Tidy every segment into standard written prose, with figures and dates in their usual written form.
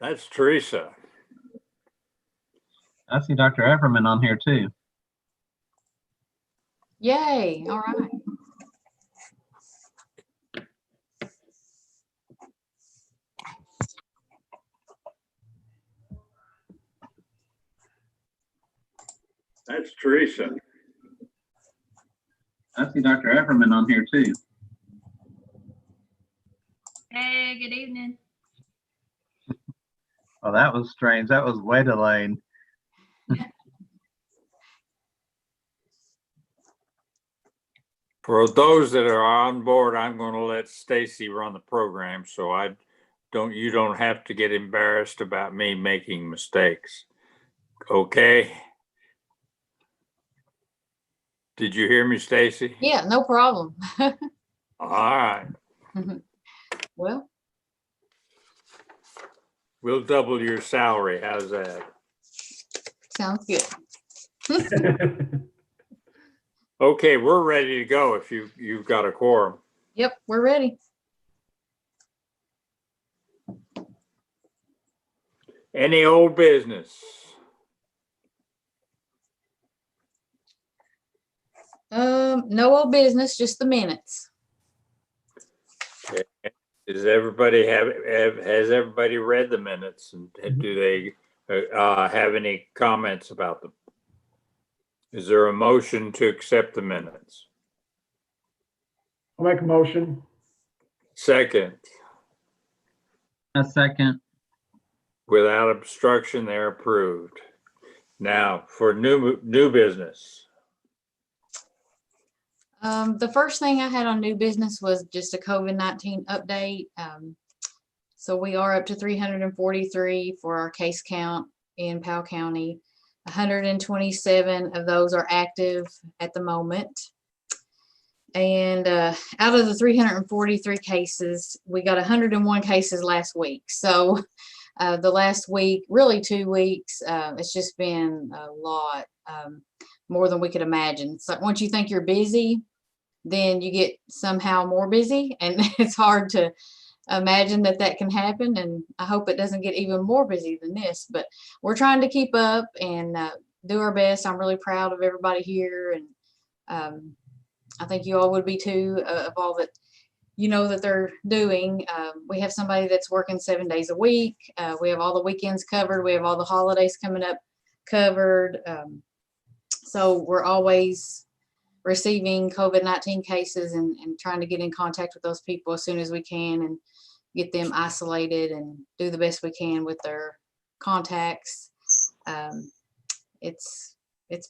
That's Teresa. I see Dr. Everman on here too. Yay, all right. That's Teresa. I see Dr. Everman on here too. Hey, good evening. Oh, that was strange. That was way delayed. For those that are on board, I'm going to let Stacy run the program, so you don't have to get embarrassed about me making mistakes. Okay? Did you hear me, Stacy? Yeah, no problem. All right. Well, We'll double your salary. How's that? sounds good. Okay, we're ready to go if you've got a quorum. Yep, we're ready. Any old business? No old business, just the minutes. Okay. Has everybody read the minutes, and do they have any comments about them? Is there a motion to accept the minutes? I'll make a motion. Second. A second. Without obstruction, they're approved. Now for new business. The first thing I had on new business was just a COVID-19 update. So we are up to 343 for our case count in Powell County. 127 of those are active at the moment. And out of the 343 cases, we got 101 cases last week. So the last week, really 2 weeks, it's just been a lot, more than we could imagine. So once you think you're busy, then you get somehow more busy, and it's hard to imagine that can happen. And I hope it doesn't get even more busy than this, but we're trying to keep up and do our best. I'm really proud of everybody here, and I think you all would be too, of all that that they're doing. We have somebody that's working 7 days a week. We have all the weekends covered. We have all the holidays coming up covered. So we're always receiving COVID-19 cases and trying to get in contact with those people as soon as we can and get them isolated and do the best we can with their contacts. It's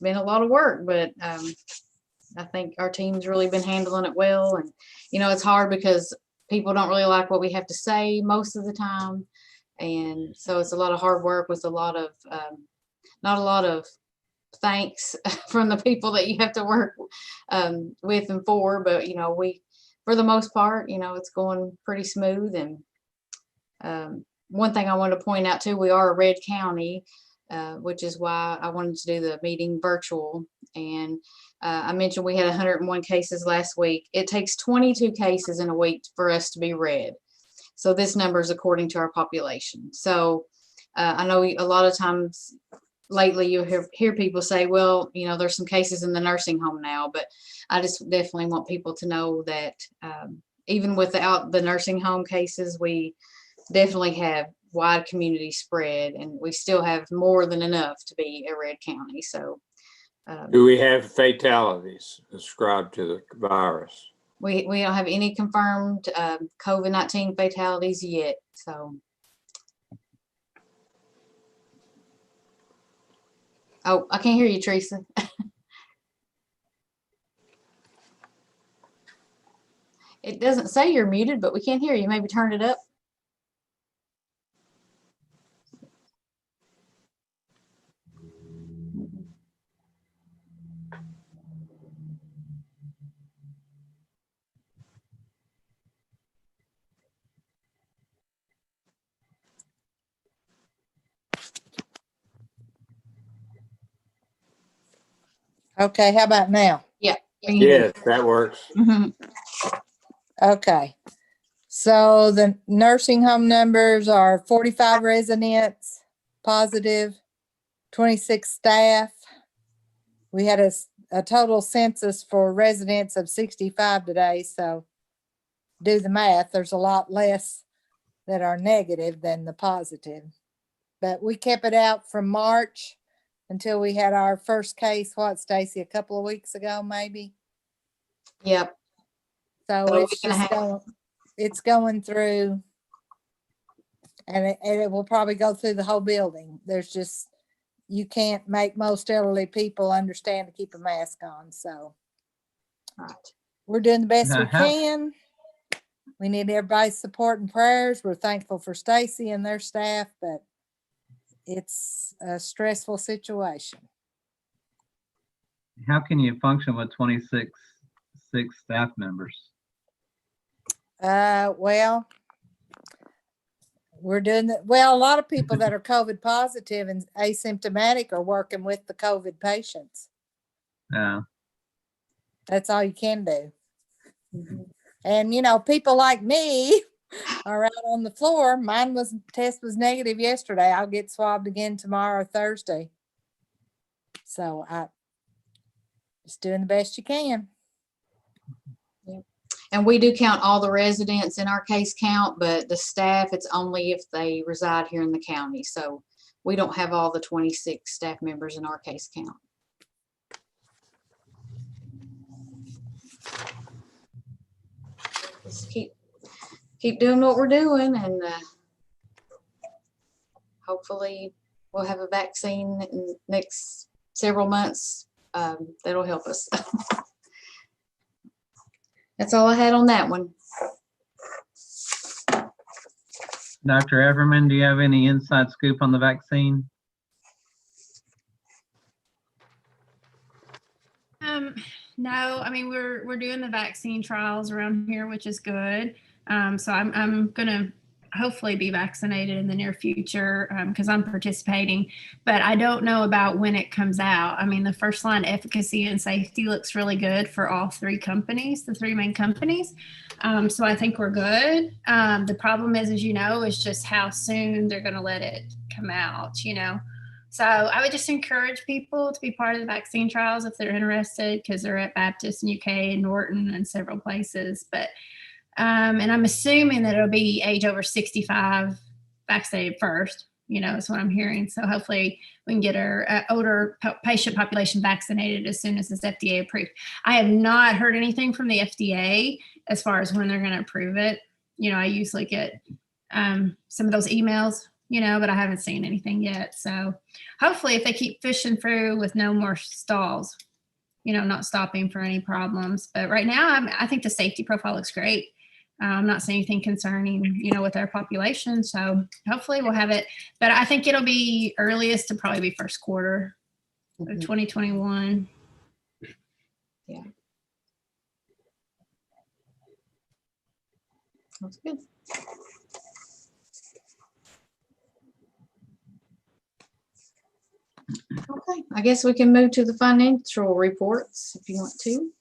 been a lot of work, but I think our team's really been handling it well. And it's hard because people don't really like what we have to say most of the time, and so it's a lot of hard work with a lot of not a lot of thanks from the people that you have to work with and for, but we, for the most part, it's going pretty smooth. And one thing I want to point out too, we are a red county, which is why I wanted to do the meeting virtual. And I mentioned we had 101 cases last week. It takes 22 cases in a week for us to be red. So this number is according to our population. So I know a lot of times lately you hear people say, well, there's some cases in the nursing home now, but I just definitely want people to know that even without the nursing home cases, we definitely have wide community spread, and we still have more than enough to be a red county. So do we have fatalities ascribed to the virus? We don't have any confirmed COVID-19 fatalities yet. So oh, I can't hear you, Teresa. It doesn't say you're muted, but we can't hear you. Maybe turn it up. Okay, how about now? Yeah. Yes, that works. Mhm. Okay. So the nursing home numbers are 45 residents positive, 26 staff. We had a total census for residents of 65 today, so do the math, there's a lot less that are negative than the positive. But we kept it out from March until we had our first case, what, Stacy, a couple of weeks ago, maybe? Yep. So So it's we're gonna just going, it's going through, and it will probably go through the whole building. There's just, you can't make most elderly people understand to keep a mask on, so Right. we're doing the best Now, we how- can. We need everybody's support and prayers. We're thankful for Stacy and their staff, but it's a stressful situation. How can you function with 26 staff members? Well, we're doing the, well, a lot of people that are COVID positive and asymptomatic are working with the COVID patients. Yeah. That's all you can do. Mhm. And you know, people like me are out on the floor. Test was negative yesterday. I'll get swabbed again tomorrow or Thursday. So I just doing the best you can. And we do count all the residents in our case count, but the staff, it's only if they reside here in the county. So we don't have all the 26 staff members in our case count. Just keep doing what we're doing, and hopefully we'll have a vaccine in the next several months. That'll help us. That's all I had on that one. Dr. Everman, do you have any inside scoop on the vaccine? No, I mean, we're doing the vaccine trials around here, which is good. So I'm gonna hopefully be vaccinated in the near future because I'm participating, but I don't know about when it comes out. I mean, the first line efficacy and safety looks really good for all three companies, the three main companies. So I think we're good. The problem is, as you know, is just how soon they're going to let it come out, you know. So I would just encourage people to be part of the vaccine trials if they're interested, because they're at Baptist and UK and Norton and several places. But and I'm assuming that it'll be age over 65 vaccinated first, you know, is what I'm hearing. So hopefully we can get our older patient population vaccinated as soon as it's FDA approved. I have not heard anything from the FDA as far as when they're going to approve it. You know, I usually get some of those emails, you know, but I haven't seen anything yet. So hopefully if they keep pushing through with no more stalls, you know, not stopping for any problems. But right now, I think the safety profile looks great. I'm not seeing anything concerning, you know, with our population. So hopefully we'll have it, but I think it'll be earliest to probably be first quarter of 2021. Yeah. That's good. Okay, I guess we can move to the financial reports if you want to.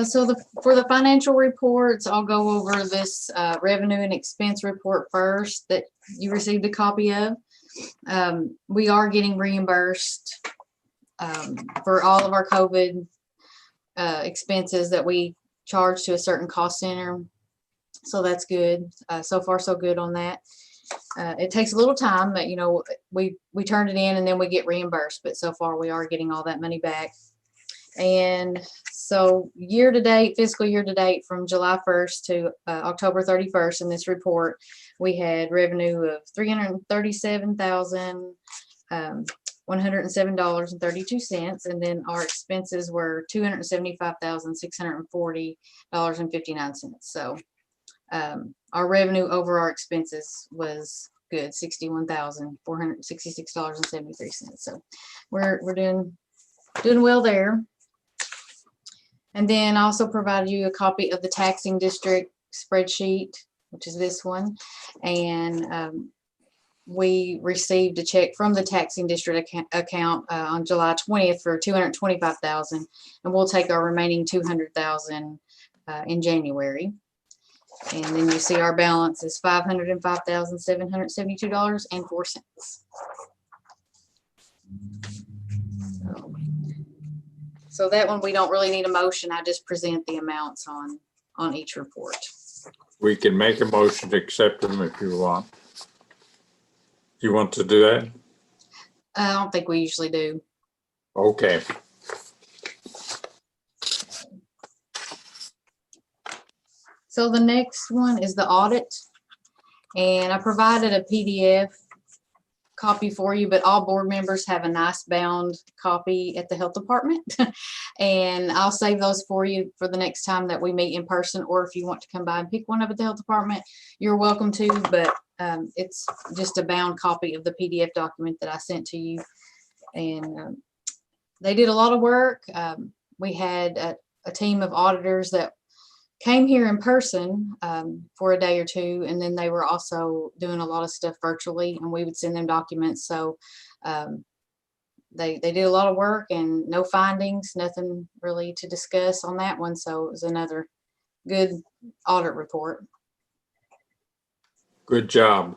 So for the financial reports, I'll go over this revenue and expense report first that you received a copy of. We are getting reimbursed for all of our COVID expenses that we charge to a certain cost center. So that's good. So far, so good on that. It takes a little time, but you know, we turned it in and then we get reimbursed, but so far we are getting all that money back. And so year to date, fiscal year to date, from July 1st to October 31st in this report, we had revenue of $337,107.32, and then our expenses were $275,640.59. So our revenue over our expenses was good, $61,466.73. So we're doing well there. And then I also provided you a copy of the taxing district spreadsheet, which is this one. And we received a check from the taxing district account on July 20th for 225,000, and we'll take our remaining 200,000 in January. And then you see our balance is $505,772.04. So that one, we don't really need a motion. I just present the amounts on each report. We can make a motion to accept them if you want. You want to do that? I don't think we usually do. Okay. So the next one is the audit. And I provided a PDF copy for you, but all board members have a nice bound copy at the health department. And I'll save those for you for the next time that we meet in person, or if you want to come by and pick one up at the health department, you're welcome to, but it's just a bound copy of the PDF document that I sent to you. And they did a lot of work. We had a team of auditors that came here in person for a day or two, and then they were also doing a lot of stuff virtually, and we would send them documents. So they did a lot of work and no findings, nothing really to discuss on that one. So it was another good audit report. Good job.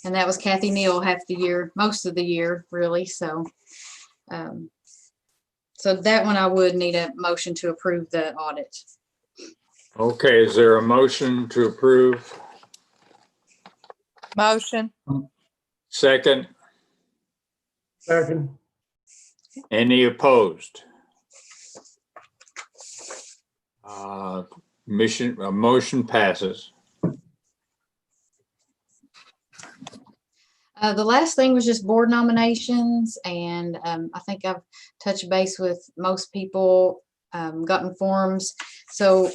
And that was Kathy Neal half the year, most of the year, really. So so that one I would need a motion to approve the audit. Okay, is there a motion to approve? Motion. Second, Second. any opposed? Motion passes. The last thing was just board nominations, and I think I've touched base with most people, gotten forms. So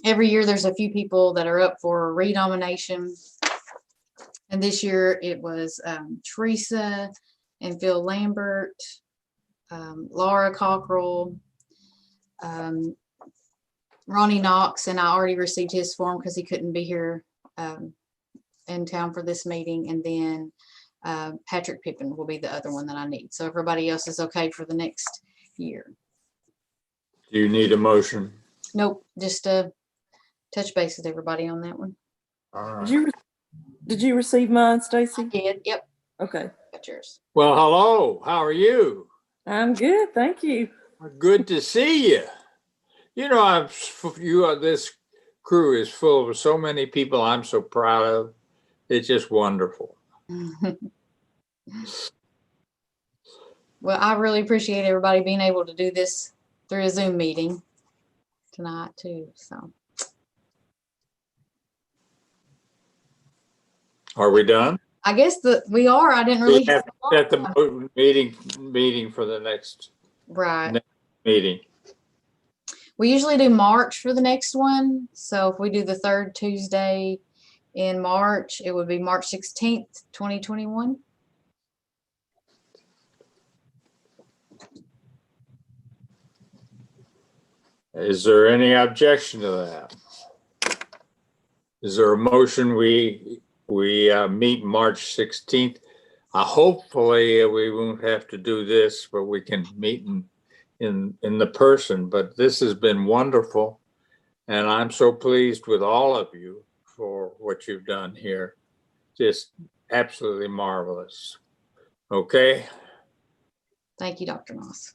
every year there's a few people that are up for renomination. And this year it was Teresa and Phil Lambert, Laura Cockrell, Ronnie Knox, and I already received his form because he couldn't be here in town for this meeting. And then Patrick Pippin will be the other one that I need. So everybody else is okay for the next year. Do you need a motion? Nope, just touch base with everybody on that one. All Did right. did you receive mine, I Stacy? did, yep, Okay. got yours. Well, hello, how are you? I'm good, thank you. Good to see you. You know, this crew is full of so many people I'm so proud of. It's just wonderful. Well, I really appreciate everybody being able to do this through a Zoom meeting tonight too, so. Are we done? I guess we are, I didn't We really. have to set the meeting for the next Right. meeting. We usually do March for the next one. So if we do the third Tuesday in March, it would be March 16th, 2021. Is there any objection to that? Is there a motion we meet March 16th? Hopefully we won't have to do this, but we can meet in the person. But this has been wonderful, and I'm so pleased with all of you for what you've done here. Just absolutely marvelous. Okay. Thank you, Dr. Moss.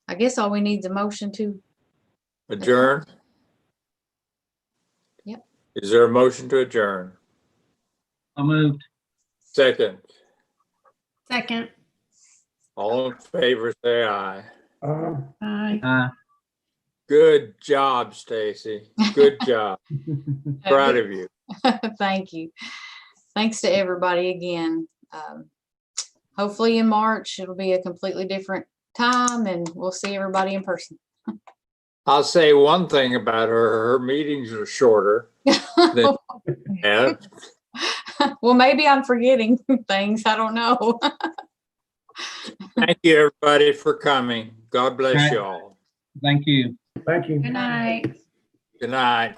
I guess all we need is a motion to. Adjourn? Yep. Is there a motion to adjourn? I moved. Second. Second. All in favor, say aye. Bye. Good job, Stacy. Good job. Proud of you. Thank you. Thanks to everybody again. Hopefully in March, it'll be a completely different time and we'll see everybody in person. I'll say one thing about her. Her meetings are shorter than have. Well, maybe I'm forgetting things. I don't know. Thank you, everybody, for coming. God bless Okay. you all. Thank you. Thank you. Good night. Good night.